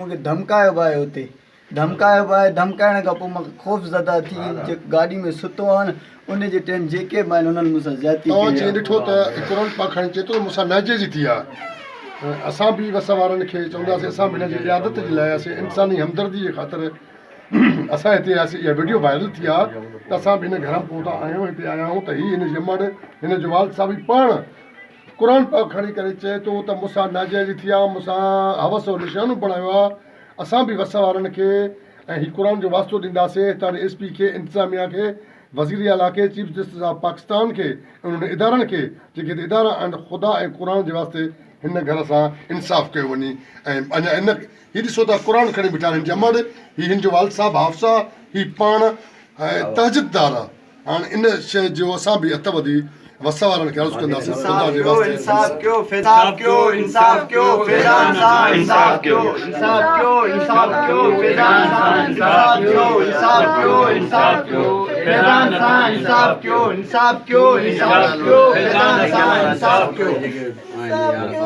मूंखे धमकायो पियो आहे हुते धमकायो पियो आहे धमकाइण खां पोइ मां ख़ौफ़ ज़दा थी जे गाॾी में सुतो आहियां उन जे टाइम जेके बि आहिनि उन्हनि मूंसां ज़्यादती तव्हां जीअं ॾिठो त क़ुर पाक खणी चए थो मूंसां नाइजेज़ी थी आहे असां बि वस वारनि खे चवंदासीं असां बि हिन जी इजाज़त जे लाइ असीं इंसानी हमदर्दी जे ख़ातिर असां हिते आयासीं इहा वीडियो वायरल थी आहे त असां बि हिन घर में पहुता आहियूं हिते आया आहियूं त हीअ हिन ॼमड़ हिन जो वाल साहब बि पाण क़ुर पाक खणी करे चए थो त मूंसां नाइजेज़ी थी आहे मूंसां हवस जो निशानो बणायो आहे असां बि वस वारनि खे ऐं हीउ क़ुर जो वास्तो ॾींदासीं हितां SP खे इंतिज़ामिया खे वज़ीर आला खे चीफ जस्टिस ऑफ पाकिस्तान खे उन्हनि इदारनि खे जेके इदारा आहिनि ख़ुदा ऐं क़ुर जे वास्ते हिन घर सां इंसाफ़ कयो वञे ऐं अञा इन हीउ ॾिसो त क़ुर खणी बीठा आहिनि ॼमड़ हीउ हिन जो वाल साहब हाफ़सा हीउ पाण तहज़दार आहे हाणे इन शइ जो असां बि हथ वधी वस वारनि खे अर्ज़ु कंदासीं ख़ुदा जे वास्ते इंसाफ़ कयो इंसाफ़ कयो इंसाफ़ कयो फैज़ान सां इंसाफ़ कयो इंसाफ़ कयो इंसाफ़ कयो फैज़ान सां इंसाफ़ कयो इंसाफ़ कयो इंसाफ़ कयो फैज़ान सां इंसाफ़ कयो इंसाफ़ कयो इंसाफ़ कयो फैज़ान सां इंसाफ़ कयो